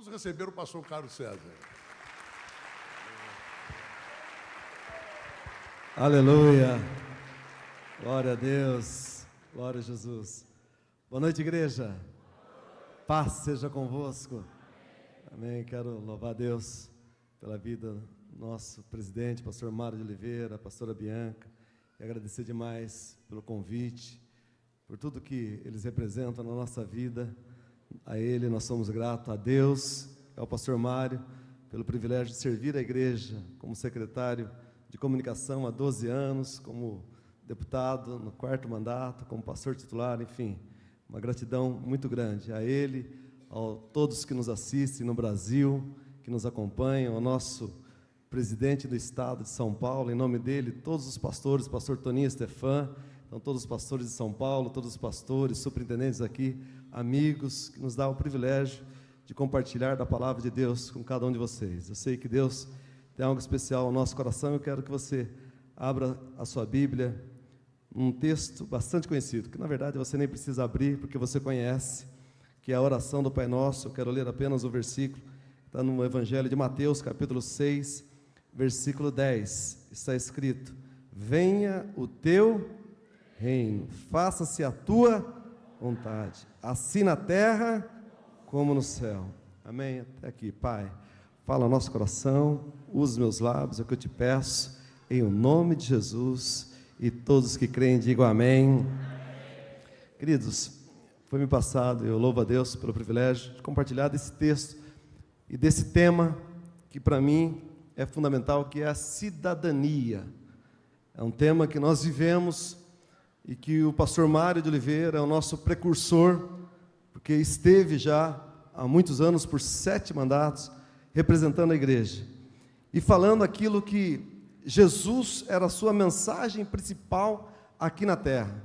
Vamos receber o pastor Carlos César. Aleluia, glória a Deus, glória a Jesus. Boa noite, igreja, paz seja convosco, amém. Quero louvar a Deus pela vida do nosso presidente, pastor Mário de Oliveira, pastora Bianca, e agradecer demais pelo convite, por tudo que eles representam na nossa vida. A ele nós somos gratos, a Deus, ao pastor Mário, pelo privilégio de servir a igreja como secretário de comunicação há 12 anos, como deputado no 4º mandato, como pastor titular, enfim, uma gratidão muito grande a ele, a todos que nos assistem no Brasil, que nos acompanham, ao nosso presidente do estado de São Paulo, em nome dele, todos os pastores, pastor Toninho Stefan, então todos os pastores de São Paulo, todos os pastores, superintendentes aqui, amigos, que nos dá o privilégio de compartilhar da palavra de Deus com cada um de vocês. Eu sei que Deus tem algo especial ao nosso coração. Eu quero que você abra a sua Bíblia, um texto bastante conhecido, que na verdade você nem precisa abrir, porque você conhece, que é a oração do Pai Nosso. Eu quero ler apenas o versículo, está no Evangelho de Mateus, capítulo 6, versículo 10, está escrito: venha o teu reino, faça-se a tua vontade, assim na terra como no céu. Amém? Até aqui, Pai. Fala ao nosso coração, usa os meus lábios, é o que eu te peço, em o nome de Jesus, e todos que creem digam amém. Queridos, foi me passado, eu louvo a Deus pelo privilégio de compartilhar desse texto e desse tema que para mim é fundamental, que é a cidadania. É um tema que nós vivemos e que o pastor Mário de Oliveira é o nosso precursor, porque esteve já há muitos anos, por 7 mandatos, representando a igreja, e falando aquilo que Jesus era a sua mensagem principal aqui na terra.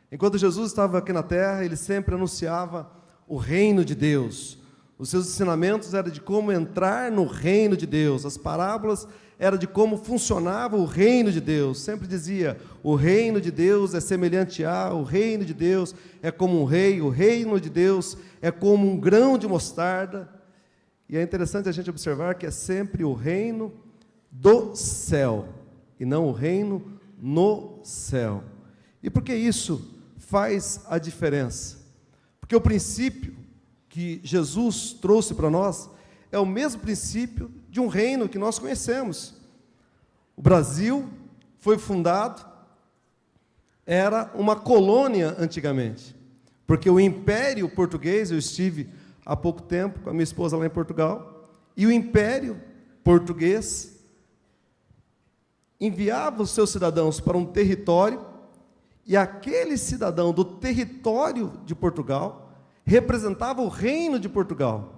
Enquanto Jesus estava aqui na terra, ele sempre anunciava o reino de Deus. Os seus ensinamentos eram de como entrar no reino de Deus, as parábolas eram de como funcionava o reino de Deus. Sempre dizia: o reino de Deus é semelhante a, o reino de Deus é como um rei, o reino de Deus é como um grão de mostarda. E é interessante a gente observar que é sempre o reino do céu, e não o reino no céu. E por que isso faz a diferença? Porque o princípio que Jesus trouxe para nós é o mesmo princípio de um reino que nós conhecemos. O Brasil foi fundado, era uma colônia antigamente, porque o Império Português, eu estive há pouco tempo com a minha esposa lá em Portugal, e o Império Português enviava os seus cidadãos para um território, e aquele cidadão do território de Portugal representava o reino de Portugal.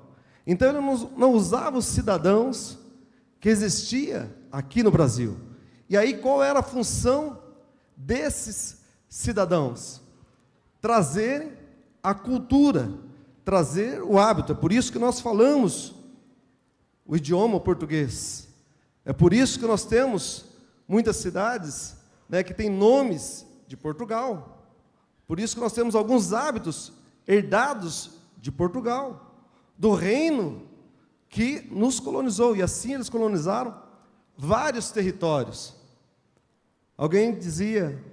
Então ele não usava os cidadãos que existia aqui no Brasil. E aí qual era a função desses cidadãos? Trazerem a cultura, trazer o hábito. É por isso que nós falamos o idioma português. É por isso que nós temos muitas cidades, né, que têm nomes de Portugal. Por isso que nós temos alguns hábitos herdados de Portugal, do reino que nos colonizou. E assim eles colonizaram vários territórios. Alguém dizia,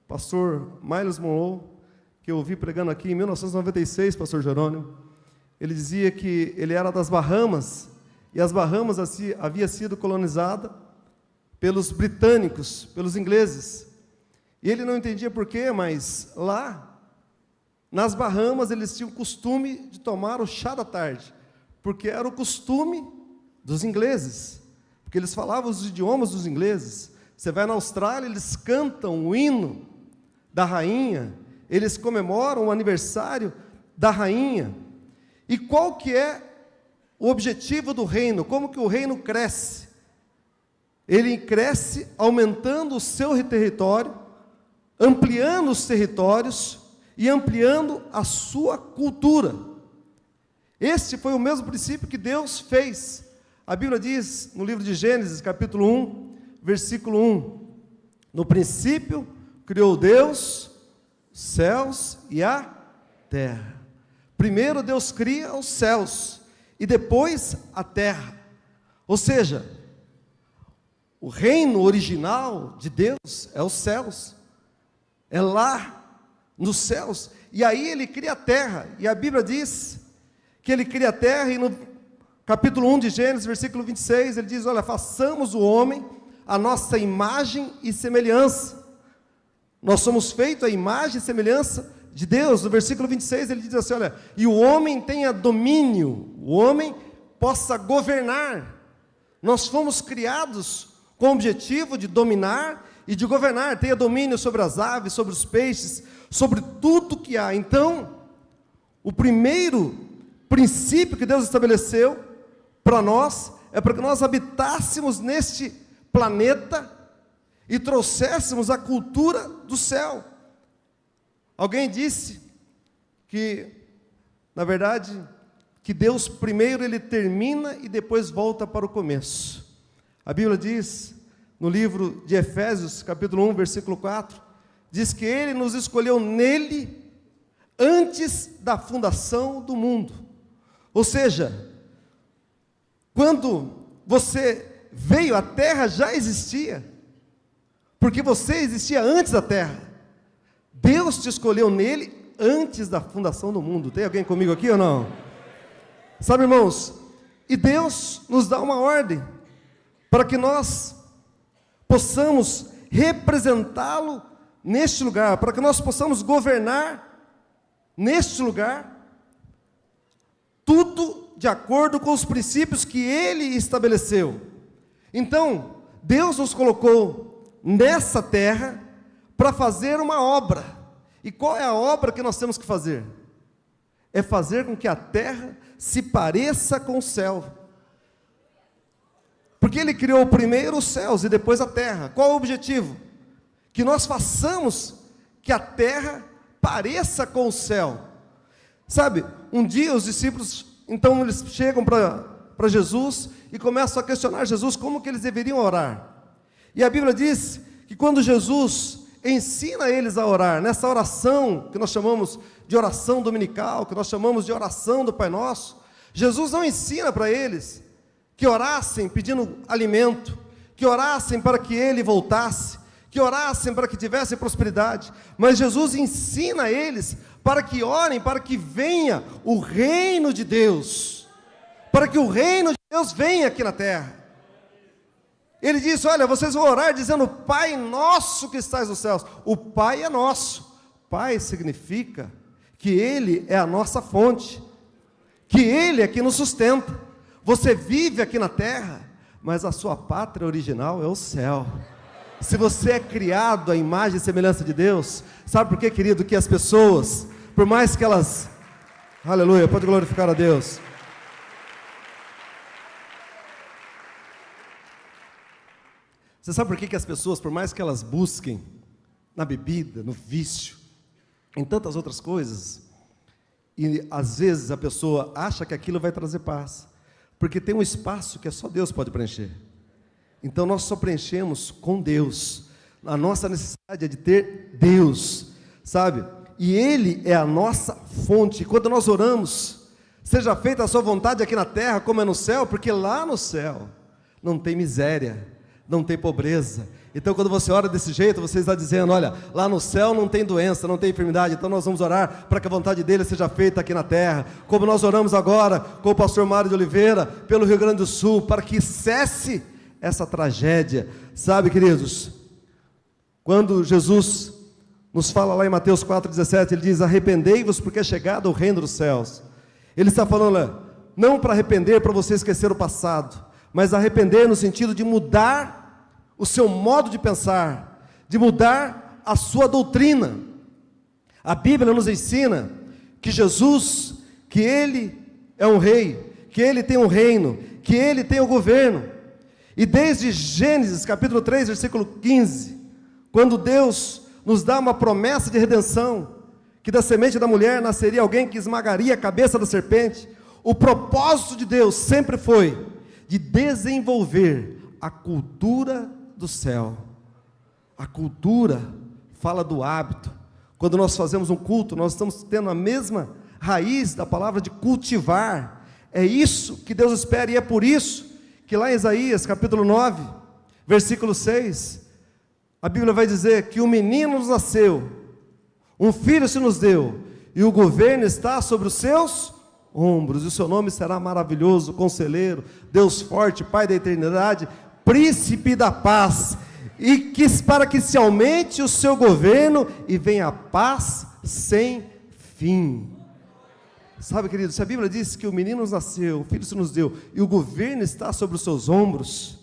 pastor Miles Monroe, que eu ouvi pregando aqui em 1996, pastor Jerônimo, ele dizia que ele era das Bahamas, e as Bahamas assim, havia sido colonizada pelos britânicos, pelos ingleses. E ele não entendia por quê, mas lá, nas Bahamas, eles tinham o costume de tomar o chá da tarde, porque era o costume dos ingleses, porque eles falavam os idiomas dos ingleses. Você vai na Austrália, eles cantam o hino da rainha, eles comemoram o aniversário da rainha. E qual que é o objetivo do reino? Como que o reino cresce? Ele cresce aumentando o seu território, ampliando os territórios e ampliando a sua cultura. Este foi o mesmo princípio que Deus fez. A Bíblia diz, no livro de Gênesis, capítulo 1, versículo 1, no princípio criou Deus os céus e a terra. Primeiro Deus cria os céus, e depois a terra. Ou seja, o reino original de Deus é os céus, é lá nos céus, e aí Ele cria a terra, e a Bíblia diz que Ele cria a terra, e no capítulo 1 de Gênesis, versículo 26, Ele diz, olha, façamos o homem a nossa imagem e semelhança. Nós somos feitos à imagem e semelhança de Deus. No versículo 26 ele diz assim, olha, e o homem tenha domínio, o homem possa governar. Nós fomos criados com o objetivo de dominar e de governar, tenha domínio sobre as aves, sobre os peixes, sobre tudo que há. Então, o primeiro princípio que Deus estabeleceu para nós, é para que nós habitássemos neste planeta e trouxéssemos a cultura do céu. Alguém disse que, na verdade, que Deus primeiro Ele termina e depois volta para o começo. A Bíblia diz, no livro de Efésios, capítulo 1, versículo 4, diz que Ele nos escolheu nele antes da fundação do mundo. Ou seja, quando você veio, a terra já existia, porque você existia antes da terra. Deus te escolheu nele antes da fundação do mundo. Tem alguém comigo aqui ou não? Sabe, irmãos, e Deus nos dá uma ordem, para que nós possamos representá-lo neste lugar, para que nós possamos governar neste lugar, tudo de acordo com os princípios que Ele estabeleceu. Então, Deus nos colocou nessa terra para fazer uma obra. E qual é a obra que nós temos que fazer? É fazer com que a terra se pareça com o céu. Porque Ele criou primeiro os céus e depois a terra. Qual é o objetivo? Que nós façamos que a terra pareça com o céu. Sabe, um dia os discípulos, então eles chegam para Jesus e começam a questionar Jesus como que eles deveriam orar. E a Bíblia diz que quando Jesus ensina eles a orar, nessa oração que nós chamamos de oração dominical, que nós chamamos de oração do Pai Nosso, Jesus não ensina para eles que orassem pedindo alimento, que orassem para que Ele voltasse, que orassem para que tivessem prosperidade, mas Jesus ensina a eles para que orem, para que venha o reino de Deus, para que o reino de Deus venha aqui na terra. Ele disse, olha, vocês vão orar dizendo, Pai nosso que estás nos céus. O Pai é nosso. Pai significa que Ele é a nossa fonte, que Ele é que nos sustenta. Você vive aqui na terra, mas a sua pátria original é o céu. Se você é criado à imagem e semelhança de Deus, sabe por quê, querido? Que as pessoas, por mais que elas, aleluia, pode glorificar a Deus. Você sabe por que as pessoas, por mais que elas busquem na bebida, no vício, em tantas outras coisas, e às vezes a pessoa acha que aquilo vai trazer paz, porque tem um espaço que só Deus pode preencher. Então nós só preenchemos com Deus. A nossa necessidade é de ter Deus, sabe? E Ele é a nossa fonte. Quando nós oramos, seja feita a sua vontade aqui na terra como é no céu, porque lá no céu não tem miséria, não tem pobreza. Então quando você ora desse jeito, você está dizendo, olha, lá no céu não tem doença, não tem enfermidade, então nós vamos orar para que a vontade dele seja feita aqui na terra, como nós oramos agora com o pastor Mário de Oliveira, pelo Rio Grande do Sul, para que cesse essa tragédia. Sabe, queridos, quando Jesus nos fala lá em Mateus 4,17, ele diz, arrependei-vos porque é chegado o reino dos céus. Ele está falando, não para arrepender, para você esquecer o passado, mas arrepender no sentido de mudar o seu modo de pensar, de mudar a sua doutrina. A Bíblia nos ensina que Jesus, que Ele é um rei, que Ele tem um reino, que Ele tem o governo. E desde Gênesis capítulo 3, versículo 15, quando Deus nos dá uma promessa de redenção, que da semente da mulher nasceria alguém que esmagaria a cabeça da serpente, o propósito de Deus sempre foi de desenvolver a cultura do céu. A cultura fala do hábito. Quando nós fazemos um culto, nós estamos tendo a mesma raiz da palavra de cultivar. É isso que Deus espera, e é por isso que lá em Isaías, capítulo 9, versículo 6, a Bíblia vai dizer que um menino nos nasceu, um filho se nos deu, e o governo está sobre os seus ombros, e o seu nome será maravilhoso, conselheiro, Deus forte, Pai da eternidade, príncipe da paz, e para que se aumente o seu governo e venha a paz sem fim. Sabe, querido, se a Bíblia diz que o menino nos nasceu, o filho se nos deu, e o governo está sobre os seus ombros,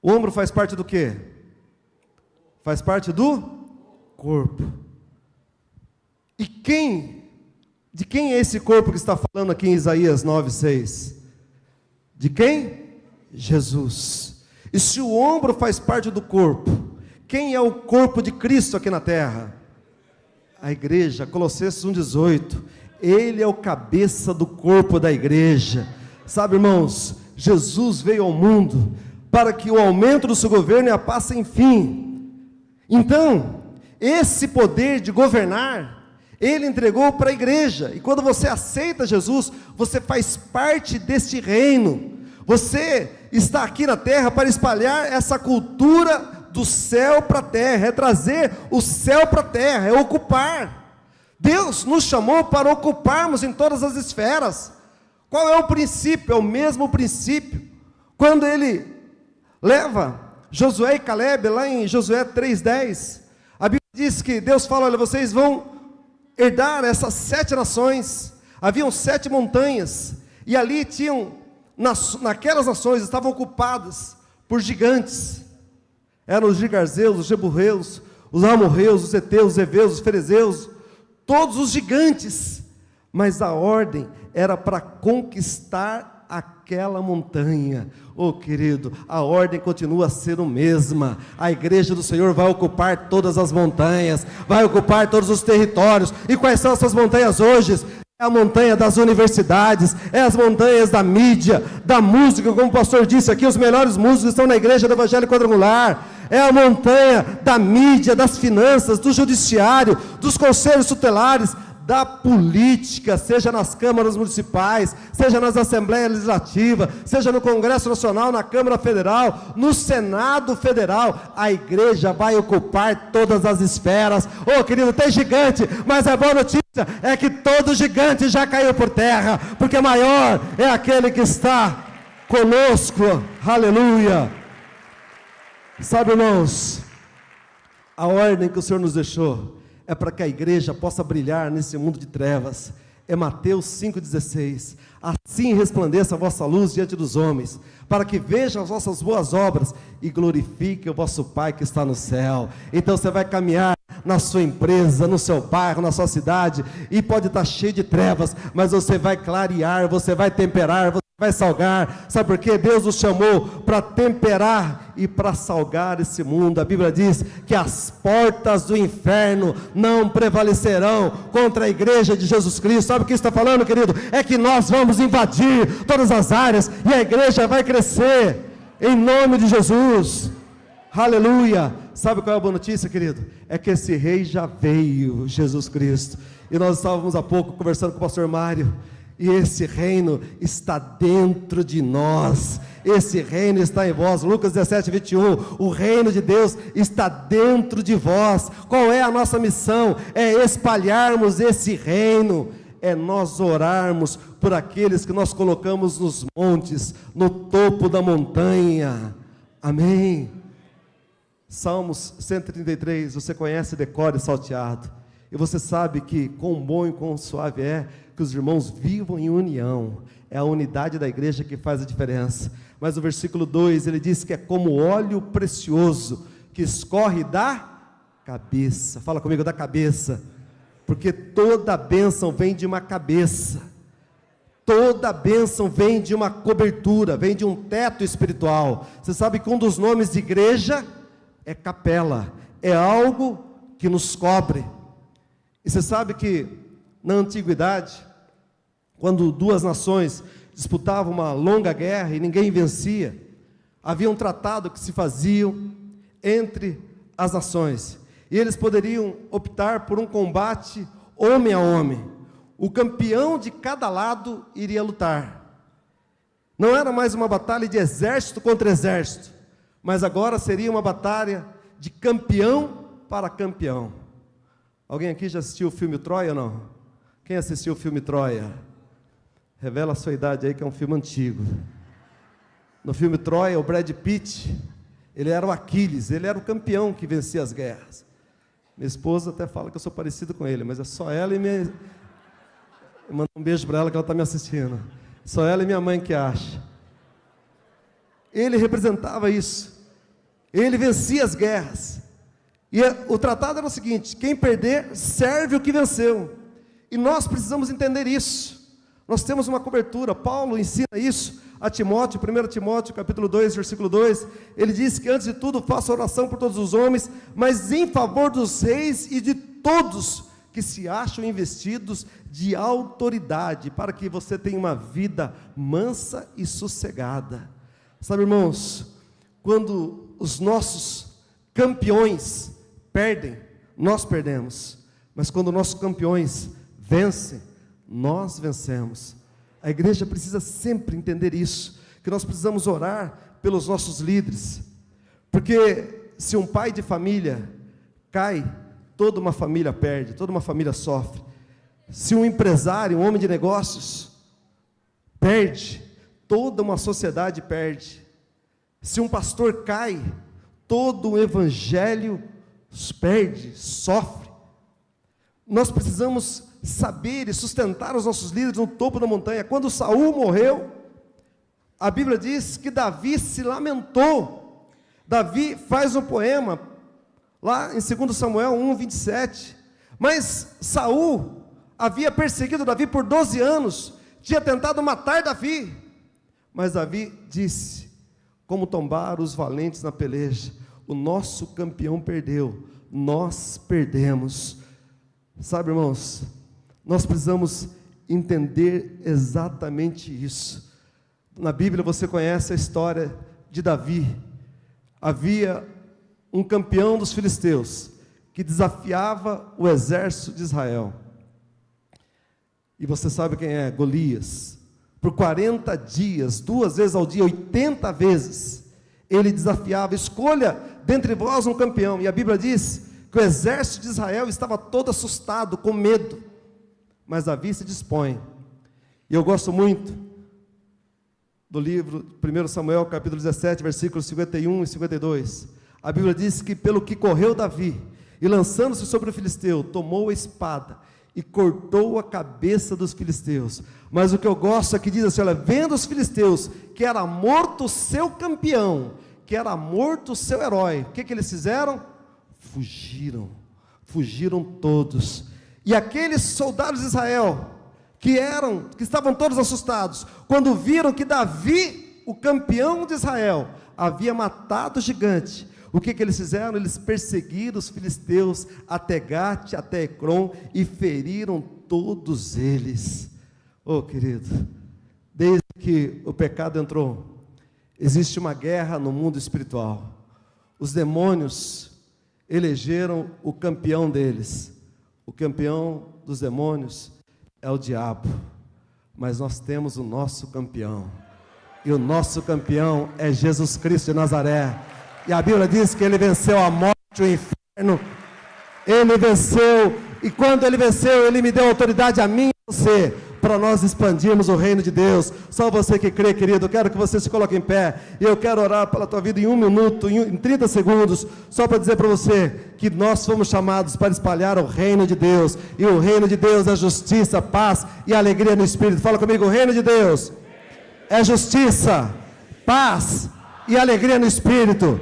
o ombro faz parte do quê? Faz parte do corpo. E de quem é esse corpo que está falando aqui em Isaías 9:6? De quem? Jesus. E se o ombro faz parte do corpo, quem é o corpo de Cristo aqui na terra? A igreja. Colossenses 1:18. Ele é o cabeça do corpo da igreja. Sabe, irmãos, Jesus veio ao mundo para que o aumento do seu governo e a paz sem fim. Então, esse poder de governar, Ele entregou para a igreja. E quando você aceita Jesus, você faz parte deste reino. Você está aqui na terra para espalhar essa cultura do céu para a terra, é trazer o céu para a terra, é ocupar. Deus nos chamou para ocuparmos em todas as esferas. Qual é o princípio? É o mesmo princípio. Quando Ele leva Josué e Caleb, lá em Josué 3:10, a Bíblia diz que Deus fala: olha, vocês vão herdar essas 7 nações. Haviam 7 montanhas, e ali tinham, naquelas nações estavam ocupadas por gigantes. Eram os gigarzeus, os jebuseus, os amorreus, os heteus, os heveus, os ferezeus, todos os gigantes. Mas a ordem era para conquistar aquela montanha. Oh, querido, a ordem continua a ser a mesma. A igreja do Senhor vai ocupar todas as montanhas, vai ocupar todos os territórios. E quais são essas montanhas hoje? É a montanha das universidades, é as montanhas da mídia, da música, como o pastor disse aqui, os melhores músicos estão na igreja do Evangelho Quadrangular. É a montanha da mídia, das finanças, do judiciário, dos conselhos tutelares, da política, seja nas câmaras municipais, seja nas assembleias legislativas, seja no Congresso Nacional, na Câmara Federal, no Senado Federal. A igreja vai ocupar todas as esferas. Oh, querido, tem gigante, mas a boa notícia é que todo gigante já caiu por terra, porque maior é aquele que está conosco. Aleluia. Sabe, irmãos, a ordem que o Senhor nos deixou é para que a igreja possa brilhar nesse mundo de trevas. É Mateus 5,16. Assim resplandeça a vossa luz diante dos homens, para que vejam as vossas boas obras e glorifiquem o vosso Pai que está no céu. Então você vai caminhar na sua empresa, no seu bairro, na sua cidade, e pode estar cheio de trevas, mas você vai clarear, você vai temperar, você vai salgar. Sabe por quê? Deus nos chamou para temperar e para salgar esse mundo. A Bíblia diz que as portas do inferno não prevalecerão contra a igreja de Jesus Cristo. Sabe o que está falando, querido? É que nós vamos invadir todas as áreas e a igreja vai crescer em nome de Jesus. Aleluia. Sabe qual é a boa notícia, querido? É que esse rei já veio, Jesus Cristo. E nós estávamos há pouco conversando com o pastor Mário, e esse reino está dentro de nós. Esse reino está em vós. Lucas 17:21. O reino de Deus está dentro de vós. Qual é a nossa missão? É espalharmos esse reino. É nós orarmos por aqueles que nós colocamos nos montes, no topo da montanha. Amém. Salmos 133, você conhece, decore salteado. E você sabe que quão bom e quão suave é que os irmãos vivam em união. É a unidade da igreja que faz a diferença. Mas o versículo 2, ele diz que é como óleo precioso que escorre da cabeça. Fala comigo, da cabeça. Porque toda bênção vem de uma cabeça. Toda bênção vem de uma cobertura, vem de um teto espiritual. Você sabe que um dos nomes de igreja é capela. É algo que nos cobre. E você sabe que na antiguidade, quando duas nações disputavam uma longa guerra e ninguém vencia, havia um tratado que se fazia entre as nações, e eles poderiam optar por um combate homem a homem. o campeão de cada lado iria lutar. Não era mais uma batalha de exército contra exército, mas agora seria uma batalha de campeão para campeão. Alguém aqui já assistiu o filme Troia ou não? Quem assistiu o filme Troia? Revela a sua idade aí, que é um filme antigo. No filme Troia, o Brad Pitt, ele era o Aquiles, ele era o campeão que vencia as guerras. Minha esposa até fala que eu sou parecido com ele, mas é só ela e minha... Eu mando um beijo para ela, que ela está me assistindo. Só ela e minha mãe que acha. Ele representava isso. Ele vencia as guerras. E o tratado era o seguinte: quem perder, serve o que venceu. E nós precisamos entender isso. Nós temos uma cobertura. Paulo ensina isso a Timóteo, 1 Timóteo, capítulo 2, versículo 2. Ele diz que antes de tudo faça oração por todos os homens, mas em favor dos reis e de todos que se acham investidos de autoridade, para que você tenha uma vida mansa e sossegada. Sabe, irmãos, quando os nossos campeões perdem, nós perdemos. Mas quando nossos campeões vencem, nós vencemos. A igreja precisa sempre entender isso, que nós precisamos orar pelos nossos líderes, porque se um pai de família cai, toda uma família perde, toda uma família sofre. Se um empresário, um homem de negócios perde, toda uma sociedade perde. Se um pastor cai, todo o evangelho perde, sofre. Nós precisamos saber e sustentar os nossos líderes no topo da montanha. Quando Saul morreu, a Bíblia diz que Davi se lamentou. Davi faz um poema, lá em 2 Samuel 1, 27. Mas Saul havia perseguido Davi por 12 anos, tinha tentado matar Davi. Mas Davi disse: como tombaram os valentes na peleja, o nosso campeão perdeu, nós perdemos. Sabe, irmãos, nós precisamos entender exatamente isso. Na Bíblia você conhece a história de Davi. Havia um campeão dos filisteus que desafiava o exército de Israel. E você sabe quem é? Golias. Por 40 dias, 2 vezes ao dia, 80 vezes, ele desafiava: escolha dentre vós um campeão. E a Bíblia diz que o exército de Israel estava todo assustado, com medo. Mas Davi se dispõe. E eu gosto muito do livro 1 Samuel, capítulo 17, versículos 51 e 52. A Bíblia diz que pelo que correu Davi, e lançando-se sobre o filisteu, tomou a espada e cortou a cabeça dos filisteus. Mas o que eu gosto aqui diz assim: olha, vendo os filisteus que era morto o seu campeão, que era morto o seu herói, o que eles fizeram? Fugiram todos. E aqueles soldados de Israel, que estavam todos assustados, quando viram que Davi, o campeão de Israel, havia matado o gigante, o que eles fizeram? Eles perseguiram os filisteus até Gate, até Ecrom, e feriram todos eles. Oh, querido, desde que o pecado entrou, existe uma guerra no mundo espiritual. Os demônios elegeram o campeão deles. O campeão dos demônios é o diabo, mas nós temos o nosso campeão, e o nosso campeão é Jesus Cristo de Nazaré. E a Bíblia diz que ele venceu a morte e o inferno. Ele venceu, e quando ele venceu, ele me deu autoridade a mim e a você, para nós expandirmos o reino de Deus. Só você que crê, querido, eu quero que você se coloque em pé, e eu quero orar pela tua vida em 1 minuto, em 30 segundos, só para dizer para você que nós fomos chamados para espalhar o reino de Deus, e o reino de Deus é justiça, paz e alegria no Espírito. Fala comigo: o reino de Deus é justiça, paz e alegria no Espírito.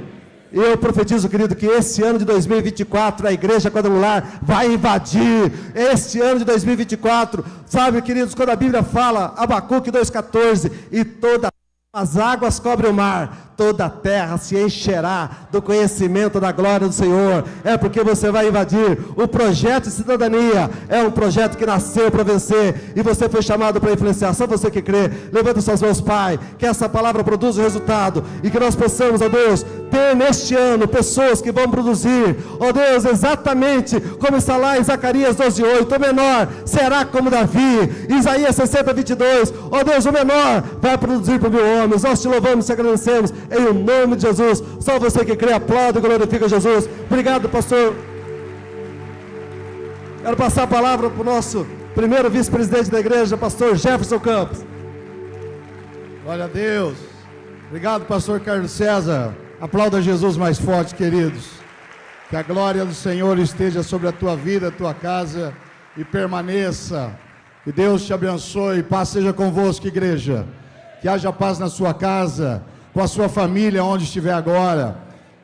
Eu profetizo, querido, que esse ano de 2024, a igreja quadrangular vai invadir. Este ano de 2024, sabe, queridos, quando a Bíblia fala, Abacuque 2,14, e todas as águas cobrem o mar, toda a terra se encherá do conhecimento da glória do Senhor. É porque você vai invadir. O projeto de cidadania é um projeto que nasceu para vencer, e você foi chamado para influenciar. Só você que crê, levanta suas mãos, Pai, que essa palavra produza o resultado, e que nós possamos, ó Deus, ter neste ano pessoas que vão produzir, ó Deus, exatamente como está lá em Zacarias 12:8, o menor será como Davi. Isaías 60:22, ó Deus, o menor vai produzir por 1000 homens. Nós te louvamos e te agradecemos em o nome de Jesus. Só você que crê, aplaude e glorifica Jesus. Obrigado, pastor. Quero passar a palavra para o nosso primeiro vice-presidente da igreja, pastor Jefferson Campos. Glória a Deus. Obrigado, pastor Carlos César. Aplauda Jesus mais forte, queridos. Que a glória do Senhor esteja sobre a tua vida, a tua casa e permaneça. Que Deus te abençoe. Paz seja convosco, igreja. Que haja paz na sua casa, com a sua família, onde estiver agora.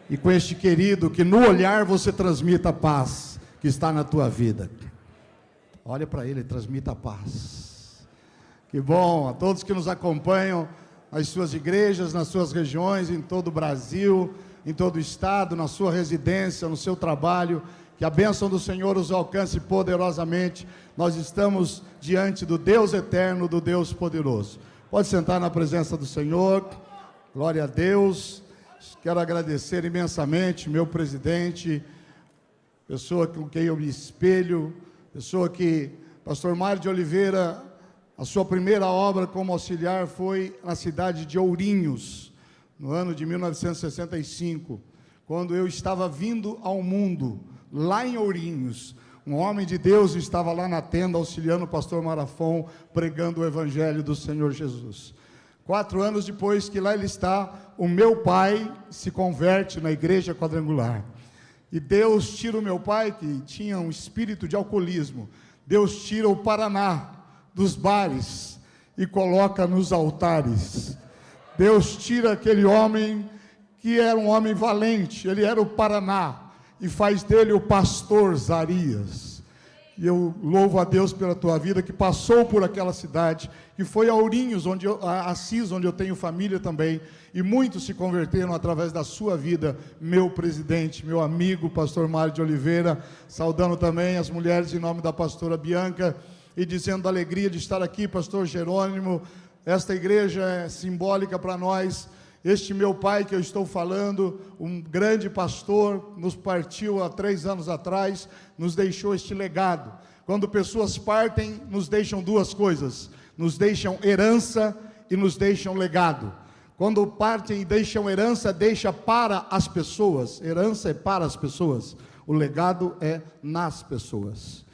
E com este querido, que no olhar você transmita a paz que está na tua vida. Olha para ele, transmita a paz. Que bom, a todos que nos acompanham nas suas igrejas, nas suas regiões, em todo o Brasil, em todo o estado, na sua residência, no seu trabalho, que a bênção do Senhor os alcance poderosamente. Nós estamos diante do Deus eterno, do Deus poderoso. Pode sentar na presença do Senhor. Glória a Deus. Quero agradecer imensamente meu presidente, pessoa com quem eu me espelho, pessoa que, pastor Mário de Oliveira, a sua primeira obra como auxiliar foi na cidade de Ourinhos, no ano de 1965, quando eu estava vindo ao mundo, lá em Ourinhos. Um homem de Deus estava lá na tenda, auxiliando o pastor Marafon, pregando o evangelho do Senhor Jesus. 4 anos depois que lá ele está, o meu pai se converte na igreja quadrangular. E Deus tira o meu pai, que tinha um espírito de alcoolismo, Deus tira o Paraná dos bares e coloca nos altares. Deus tira aquele homem que era um homem valente, ele era o Paraná, e faz dele o pastor Zarias. E eu louvo a Deus pela tua vida, que passou por aquela cidade, que foi a Ourinhos, Assis, onde eu tenho família também, e muitos se converteram através da sua vida. Meu presidente, meu amigo, pastor Mário de Oliveira, saudando também as mulheres em nome da pastora Bianca, e dizendo a alegria de estar aqui, pastor Jerônimo. Esta igreja é simbólica para nós. Este meu pai que eu estou falando, um grande pastor, nos partiu há 3 anos atrás, nos deixou este legado. Quando pessoas partem, nos deixam 2 coisas: nos deixam herança e nos deixam legado. Quando partem e deixam herança, deixa para as pessoas. Herança é para as pessoas, o legado é nas pessoas.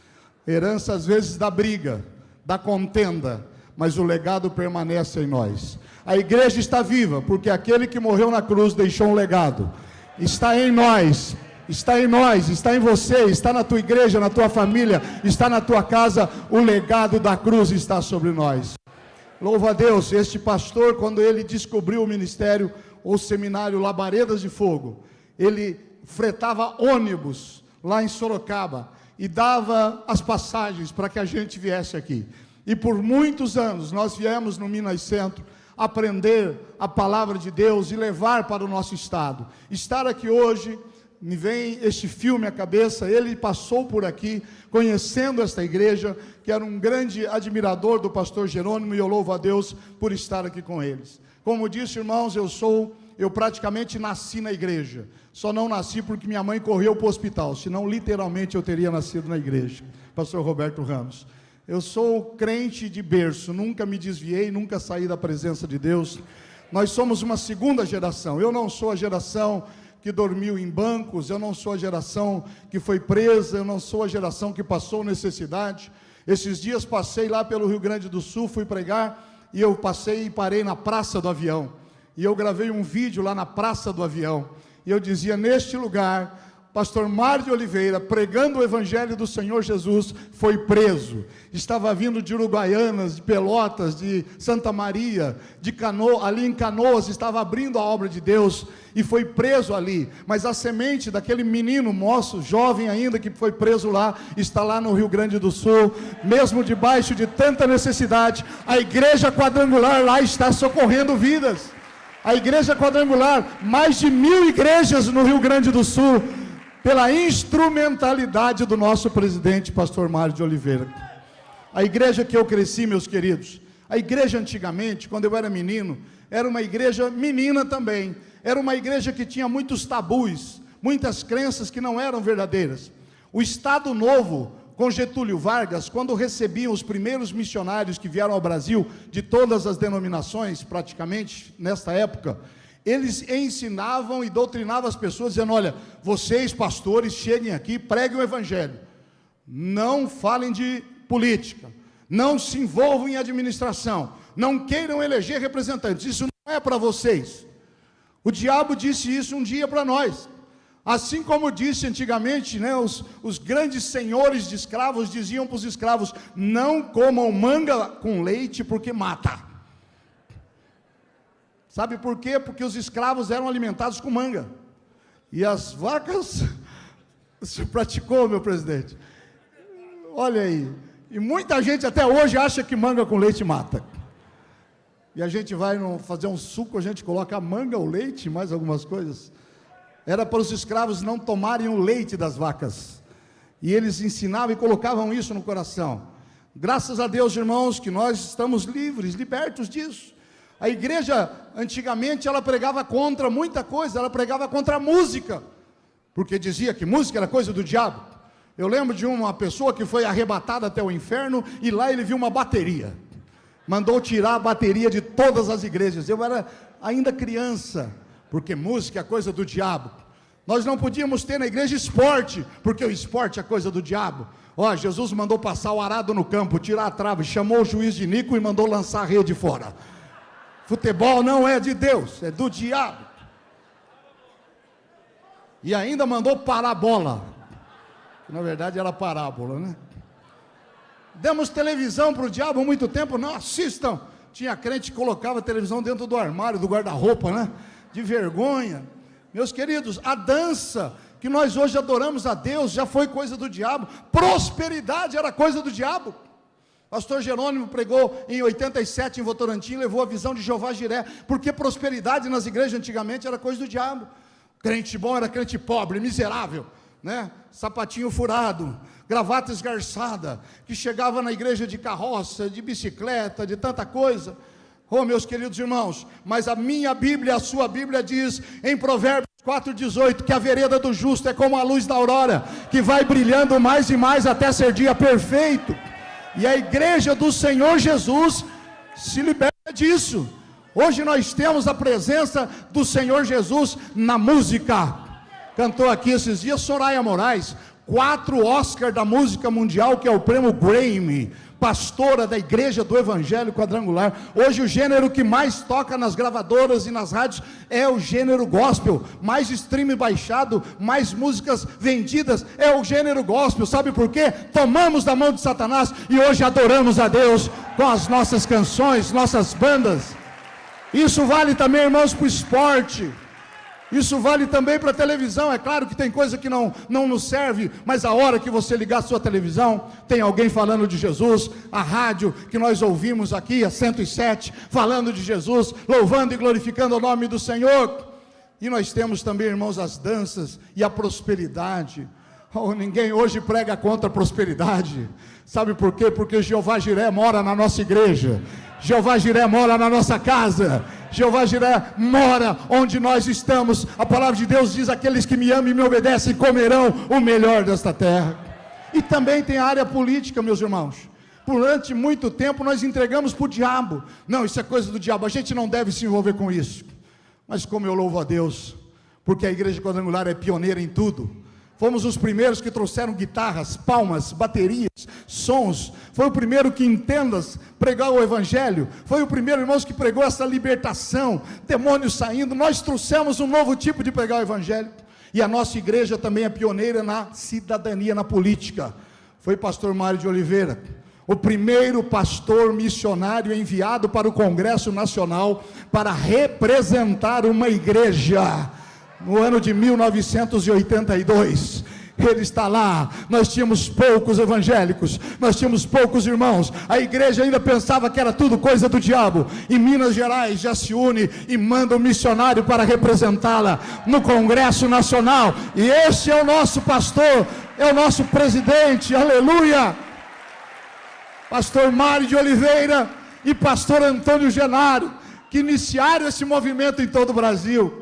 Herança às vezes dá briga, dá contenda, mas o legado permanece em nós. A igreja está viva, porque aquele que morreu na cruz deixou um legado. Está em nós, está em nós, está em você, está na tua igreja, na tua família, está na tua casa. O legado da cruz está sobre nós. Louva a Deus. Este pastor, quando ele descobriu o ministério, ou seminário Labaredas de Fogo, ele fretava ônibus lá em Sorocaba e dava as passagens para que a gente viesse aqui. E por muitos anos nós viemos no Minas Centro aprender a palavra de Deus e levar para o nosso estado. Estar aqui hoje, me vem este filme à cabeça. Ele passou por aqui, conhecendo esta igreja, que era um grande admirador do pastor Jerônimo, e eu louvo a Deus por estar aqui com eles. Como disse, irmãos, eu praticamente nasci na igreja. Só não nasci porque minha mãe correu para o hospital, senão literalmente eu teria nascido na igreja. Pastor Roberto Ramos. Eu sou crente de berço, nunca me desviei, nunca saí da presença de Deus. Nós somos uma segunda geração. Eu não sou a geração que dormiu em bancos, eu não sou a geração que foi presa, eu não sou a geração que passou necessidade. Esses dias passei lá pelo Rio Grande do Sul, fui pregar, e eu passei e parei na Praça do Avião. E eu gravei um vídeo lá na Praça do Avião. E eu dizia: neste lugar, pastor Mário de Oliveira, pregando o evangelho do Senhor Jesus, foi preso. Estava vindo de Uruguaianas, de Pelotas, de Santa Maria, de Canoas, ali em Canoas, estava abrindo a obra de Deus e foi preso ali. Mas a semente daquele menino moço, jovem ainda, que foi preso lá, está lá no Rio Grande do Sul, mesmo debaixo de tanta necessidade. A igreja quadrangular lá está socorrendo vidas. A igreja quadrangular, mais de 1000 igrejas no Rio Grande do Sul, pela instrumentalidade do nosso presidente, pastor Mário de Oliveira. A igreja que eu cresci, meus queridos, a igreja antigamente, quando eu era menino, era uma igreja menina também. Era uma igreja que tinha muitos tabus, muitas crenças que não eram verdadeiras. O Estado Novo, com Getúlio Vargas, quando recebiam os primeiros missionários que vieram ao Brasil, de todas as denominações, praticamente, nesta época, eles ensinavam e doutrinavam as pessoas, dizendo: olha, vocês pastores, cheguem aqui, preguem o evangelho, não falem de política, não se envolvam em administração, não queiram eleger representantes, isso não é para vocês. O diabo disse isso um dia para nós, assim como disse antigamente, né, os grandes senhores de escravos diziam para os escravos: não comam manga com leite porque mata. Sabe por quê? Porque os escravos eram alimentados com manga, e as vacas, você praticou, meu presidente, olha aí, e muita gente até hoje acha que manga com leite mata, e a gente vai fazer um suco, a gente coloca a manga, o leite, mais algumas coisas. Era para os escravos não tomarem o leite das vacas, e eles ensinavam e colocavam isso no coração. Graças a Deus, irmãos, que nós estamos livres, libertos disso. A igreja, antigamente, ela pregava contra muita coisa, ela pregava contra a música, porque dizia que música era coisa do diabo. Eu lembro de uma pessoa que foi arrebatada até o inferno, e lá ele viu uma bateria, mandou tirar a bateria de todas as igrejas. Eu era ainda criança, porque música é coisa do diabo. Nós não podíamos ter na igreja esporte, porque o esporte é coisa do diabo. Ó, Jesus mandou passar o arado no campo, tirar a trave, chamou o juiz de Nico e mandou lançar a rede fora. Futebol não é de Deus, é do diabo. E ainda mandou parar a bola, que na verdade era parábola, né? Demos televisão para o diabo há muito tempo, não assistam. Tinha crente que colocava a televisão dentro do armário, do guarda-roupa, né? De vergonha. Meus queridos, a dança que nós hoje adoramos a Deus já foi coisa do diabo. Prosperidade era coisa do diabo. Pastor Jerônimo pregou em 87 em Votorantim, levou a visão de Jeová Jiré, porque prosperidade nas igrejas antigamente era coisa do diabo. Crente bom era crente pobre, miserável, né? Sapatinho furado, gravata esgarçada, que chegava na igreja de carroça, de bicicleta, de tanta coisa. Oh, meus queridos irmãos, mas a minha Bíblia, a sua Bíblia diz em Provérbios 4,18, que a vereda do justo é como a luz da aurora, que vai brilhando mais e mais até ser dia perfeito. E a igreja do Senhor Jesus se liberta disso. Hoje nós temos a presença do Senhor Jesus na música. Cantou aqui esses dias Soraya Moraes, 4 Oscar da música mundial, que é o prêmio Grammy, pastora da igreja do Evangelho Quadrangular. Hoje o gênero que mais toca nas gravadoras e nas rádios é o gênero gospel. Mais stream baixado, mais músicas vendidas é o gênero gospel. Sabe por quê? Tomamos da mão de Satanás e hoje adoramos a Deus com as nossas canções, nossas bandas. Isso vale também, irmãos, para o esporte. Isso vale também para a televisão. É claro que tem coisa que não nos serve, mas a hora que você ligar a sua televisão, tem alguém falando de Jesus. A rádio que nós ouvimos aqui, a 107, falando de Jesus, louvando e glorificando o nome do Senhor. E nós temos também, irmãos, as danças e a prosperidade. Oh, ninguém hoje prega contra a prosperidade. Sabe por quê? Porque Jeová Jiré mora na nossa igreja, Jeová Jiré mora na nossa casa, Jeová Jiré mora onde nós estamos. A palavra de Deus diz: aqueles que me amam e me obedecem comerão o melhor desta terra. E também tem a área política, meus irmãos. Durante muito tempo nós entregamos para o diabo. Não, isso é coisa do diabo, a gente não deve se envolver com isso. Mas como eu louvo a Deus, porque a igreja quadrangular é pioneira em tudo. Fomos os primeiros que trouxeram guitarras, palmas, baterias, sons. Foi o primeiro que em tendas pregou o evangelho. Foi o primeiro, irmãos, que pregou essa libertação, demônios saindo. Nós trouxemos um novo tipo de pregar o evangelho. E a nossa igreja também é pioneira na cidadania, na política. Foi pastor Mário de Oliveira, o primeiro pastor missionário enviado para o Congresso Nacional para representar uma igreja. No ano de 1982, ele está lá. Nós tínhamos poucos evangélicos, nós tínhamos poucos irmãos, a igreja ainda pensava que era tudo coisa do diabo. Em Minas Gerais já se une e manda um missionário para representá-la no Congresso Nacional, e esse é o nosso pastor, é o nosso presidente, aleluia, pastor Mário de Oliveira e pastor Antônio Genaro, que iniciaram esse movimento em todo o Brasil.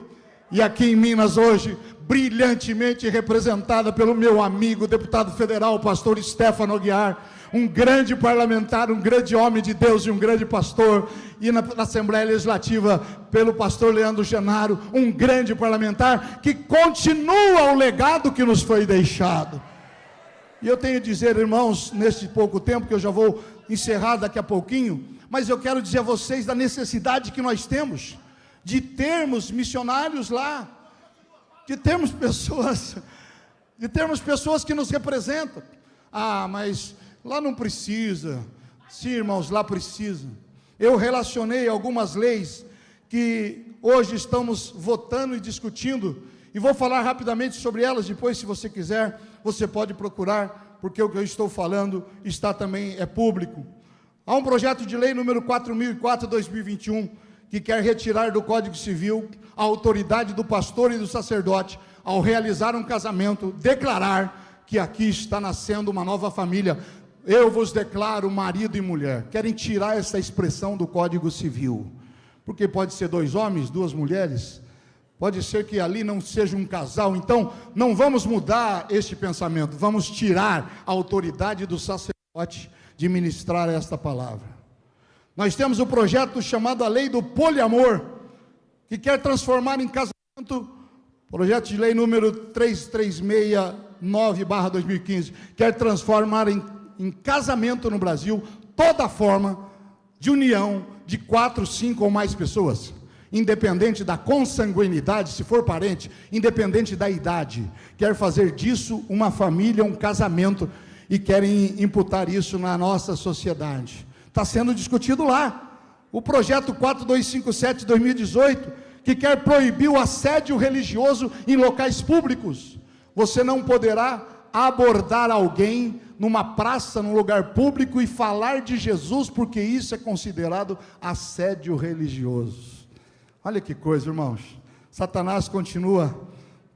E aqui em Minas hoje, brilhantemente representada pelo meu amigo, deputado federal, pastor Stefano Aguiar, um grande parlamentar, um grande homem de Deus e um grande pastor, e na Assembleia Legislativa pelo pastor Leandro Genaro, um grande parlamentar que continua o legado que nos foi deixado. E eu tenho a dizer, irmãos, neste pouco tempo, que eu já vou encerrar daqui a pouquinho, mas eu quero dizer a vocês da necessidade que nós temos de termos missionários lá, de termos pessoas que nos representam. Ah, mas lá não precisa. Sim, irmãos, lá precisa. Eu relacionei algumas leis que hoje estamos votando e discutindo, e vou falar rapidamente sobre elas. Depois, se você quiser, você pode procurar, porque o que eu estou falando está também, é público. Há um projeto de lei número 4004/2021, que quer retirar do Código Civil a autoridade do pastor e do sacerdote, ao realizar um casamento, declarar que aqui está nascendo uma nova família. Eu vos declaro marido e mulher. Querem tirar essa expressão do Código Civil, porque pode ser 2 homens, 2 mulheres, pode ser que ali não seja um casal. Então, não vamos mudar este pensamento, vamos tirar a autoridade do sacerdote de ministrar esta palavra. Nós temos o projeto chamado a Lei do Poliamor, que quer transformar em casamento, projeto de lei número 3369/2015, quer transformar em casamento no Brasil toda forma de união de 4, 5 ou mais pessoas, independente da consanguinidade, se for parente, independente da idade. Quer fazer disso uma família, um casamento, e querem imputar isso na nossa sociedade. Está sendo discutido lá. O projeto 4257/2018, que quer proibir o assédio religioso em locais públicos. Você não poderá abordar alguém numa praça, num lugar público, e falar de Jesus, porque isso é considerado assédio religioso. Olha que coisa, irmãos. Satanás continua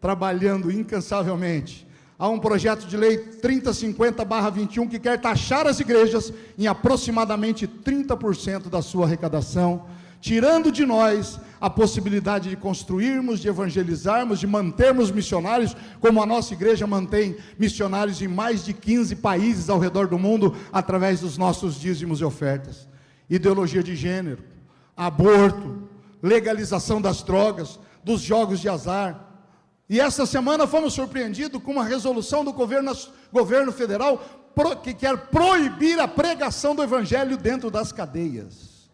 trabalhando incansavelmente. Há um projeto de lei 3050/21 que quer taxar as igrejas em aproximadamente 30% da sua arrecadação, tirando de nós a possibilidade de construirmos, de evangelizarmos, de mantermos missionários, como a nossa igreja mantém missionários em mais de 15 países ao redor do mundo, através dos nossos dízimos e ofertas. Ideologia de gênero, aborto, legalização das drogas, dos jogos de azar. E essa semana fomos surpreendidos com uma resolução do governo federal que quer proibir a pregação do evangelho dentro das cadeias.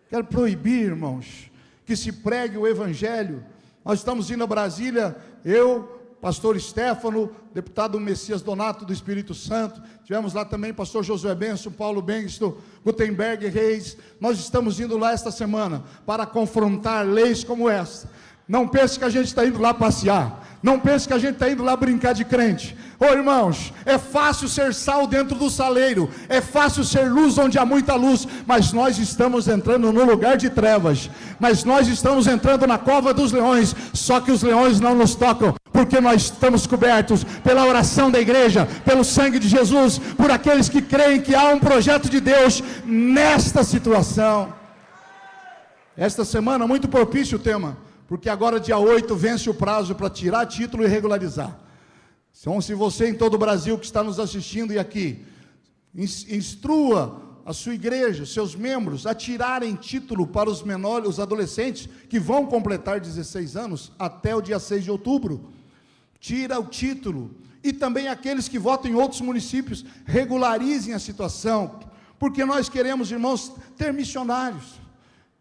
Quer proibir, irmãos, que se pregue o evangelho. Nós estamos indo a Brasília, eu, pastor Stefano, deputado Messias Donato do Espírito Santo, tivemos lá também pastor Josué Benson, Paulo Bengsto, Gutenberg Reis. Nós estamos indo lá esta semana para confrontar leis como essa. Não pense que a gente está indo lá passear, não pense que a gente está indo lá brincar de crente. Ô irmãos, é fácil ser sal dentro do saleiro, é fácil ser luz onde há muita luz, mas nós estamos entrando no lugar de trevas, mas nós estamos entrando na cova dos leões, só que os leões não nos tocam, porque nós estamos cobertos pela oração da igreja, pelo sangue de Jesus, por aqueles que creem que há um projeto de Deus nesta situação. Esta semana, muito propício o tema, porque agora dia 8 vence o prazo para tirar título e regularizar. Então, se você em todo o Brasil que está nos assistindo e aqui, instrua a sua igreja, seus membros, a tirarem título para os menores, os adolescentes, que vão completar 16 anos, até o dia 6 de outubro. Tira o título. E também aqueles que votam em outros municípios, regularizem a situação, porque nós queremos, irmãos, ter missionários.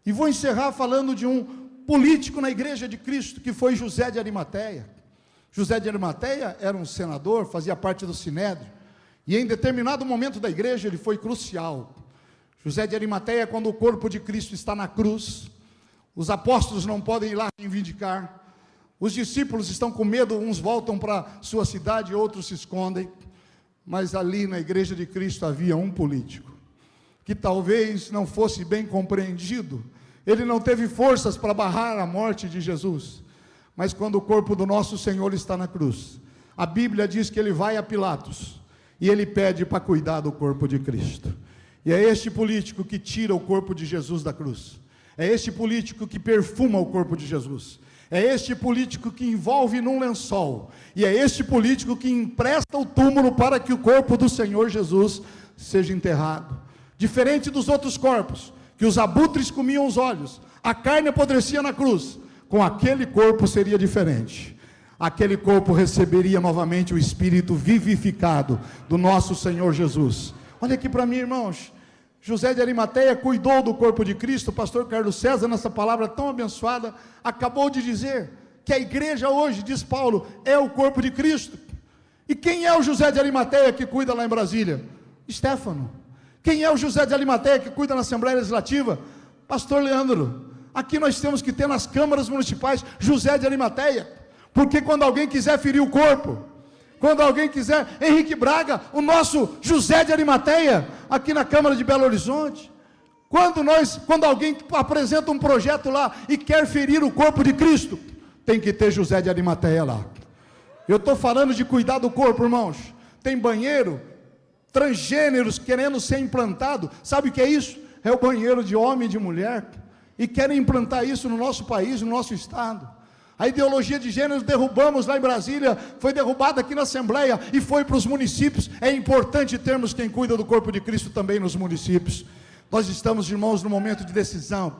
E vou encerrar falando de um político na igreja de Cristo, que foi José de Arimateia. José de Arimateia era um senador, fazia parte do Sinédrio, e em determinado momento da igreja ele foi crucial. José de Arimateia, quando o corpo de Cristo está na cruz, os apóstolos não podem ir lá reivindicar, os discípulos estão com medo, uns voltam para sua cidade, outros se escondem, mas ali na igreja de Cristo havia um político, que talvez não fosse bem compreendido. Ele não teve forças para barrar a morte de Jesus, mas quando o corpo do nosso Senhor está na cruz, a Bíblia diz que ele vai a Pilatos, e ele pede para cuidar do corpo de Cristo. E é este político que tira o corpo de Jesus da cruz, é este político que perfuma o corpo de Jesus, É este político que envolve num lençol. E é este político que empresta o túmulo para que o corpo do Senhor Jesus seja enterrado. Diferente dos outros corpos, que os abutres comiam os olhos, a carne apodrecia na cruz. Com aquele corpo seria diferente. Aquele corpo receberia novamente o Espírito vivificado do nosso Senhor Jesus. Olha aqui para mim, irmãos. José de Arimateia cuidou do corpo de Cristo. O pastor Carlos César, nessa palavra tão abençoada, acabou de dizer que a igreja hoje, diz Paulo, é o corpo de Cristo. E quem é o José de Arimateia que cuida lá em Brasília? Estéfano. Quem é o José de Arimateia que cuida na Assembleia Legislativa? Pastor Leandro. Aqui nós temos que ter nas câmaras municipais José de Arimateia, porque quando alguém quiser ferir o corpo, quando alguém quiser, Henrique Braga, o nosso José de Arimateia, aqui na Câmara de Belo Horizonte, quando alguém apresenta um projeto lá e quer ferir o corpo de Cristo, tem que ter José de Arimateia lá. Eu estou falando de cuidar do corpo, irmãos. Tem banheiro, transgêneros querendo ser implantado, sabe o que é isso? É o banheiro de homem e de mulher, e querem implantar isso no nosso país, no nosso estado. A ideologia de gênero derrubamos lá em Brasília, foi derrubada aqui na Assembleia e foi para os municípios. É importante termos quem cuida do corpo de Cristo também nos municípios. Nós estamos, irmãos, no momento de decisão.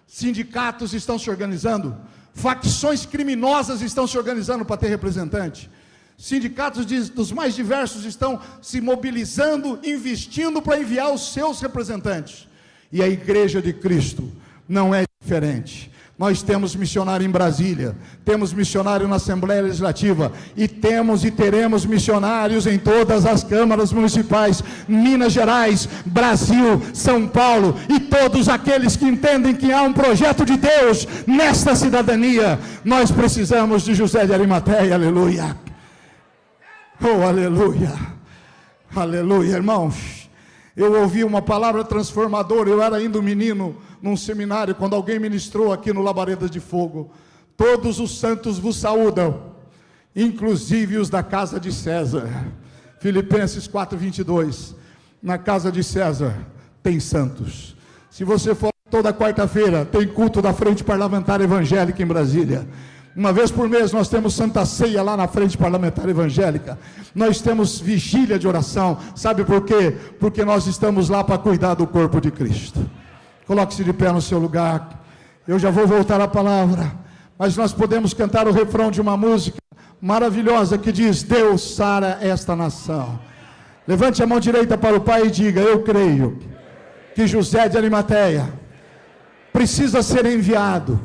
Sindicatos estão se organizando, facções criminosas estão se organizando para ter representante. Sindicatos dos mais diversos estão se mobilizando, investindo para enviar os seus representantes. E a Igreja de Cristo não é diferente. Nós temos missionário em Brasília, temos missionário na Assembleia Legislativa, e temos e teremos missionários em todas as câmaras municipais, Minas Gerais, Brasil, São Paulo, e todos aqueles que entendem que há um projeto de Deus nesta cidadania. Nós precisamos de José de Arimateia, aleluia. Oh, aleluia, aleluia, irmãos. Eu ouvi uma palavra transformadora, eu era ainda um menino, num seminário, quando alguém ministrou aqui no Labaredas de Fogo: todos os santos vos saúdam, inclusive os da casa de César. Filipenses 4:22. Na casa de César tem santos. Se você for toda quarta-feira, tem culto da Frente Parlamentar Evangélica em Brasília. Uma vez por mês nós temos Santa Ceia lá na Frente Parlamentar Evangélica. Nós temos vigília de oração. Sabe por quê? Porque nós estamos lá para cuidar do corpo de Cristo. Coloque-se de pé no seu lugar. Eu já vou voltar à palavra, mas nós podemos cantar o refrão de uma música maravilhosa que diz: Deus sara esta nação. Levante a mão direita para o Pai e diga: eu creio que José de Arimateia precisa ser enviado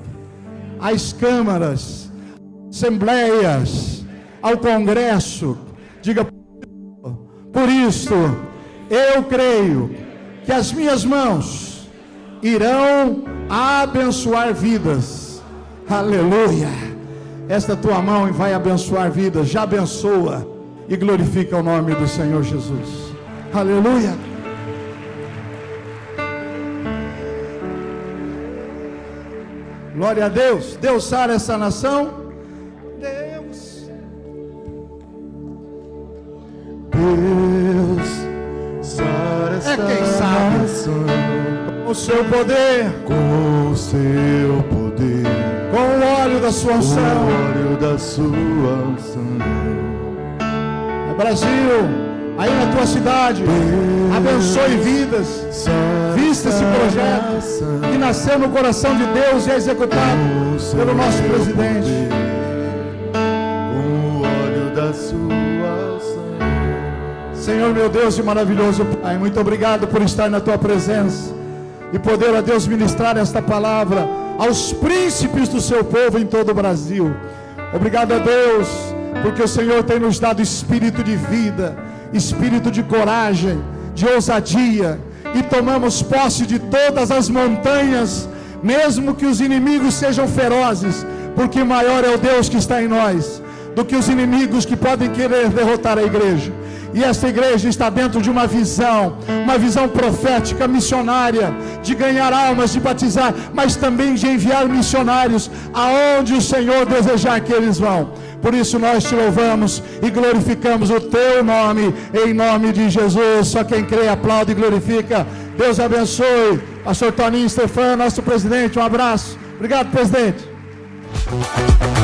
às câmaras, assembleias, ao Congresso. Diga: por isso eu creio que as minhas mãos irão abençoar vidas. Aleluia. Esta tua mão vai abençoar vidas. Já abençoa e glorifica o nome do Senhor Jesus. Aleluia. Glória a Deus. Deus sara essa nação. Deus sara essa nação. Com o seu poder, com o seu poder, com o óleo da sua unção, com o óleo da sua unção. Brasil, aí na tua cidade, abençoe vidas. Vista esse projeto que nasceu no coração de Deus e é executado pelo nosso presidente. Com o óleo da sua unção. Senhor, meu Deus e maravilhoso Pai, muito obrigado por estar na tua presença e poder, a Deus, ministrar esta palavra aos príncipes do seu povo em todo o Brasil. Obrigado a Deus, porque o Senhor tem nos dado espírito de vida, espírito de coragem, de ousadia, e tomamos posse de todas as montanhas, mesmo que os inimigos sejam ferozes, porque maior é o Deus que está em nós do que os inimigos que podem querer derrotar a igreja. E esta igreja está dentro de uma visão profética, missionária, de ganhar almas, de batizar, mas também de enviar missionários aonde o Senhor desejar que eles vão. Por isso nós te louvamos e glorificamos o teu nome, em nome de Jesus. Só quem crê aplaude e glorifica. Deus abençoe. Pastor Toninho Stefano, nosso presidente, um abraço. Obrigado, presidente. Música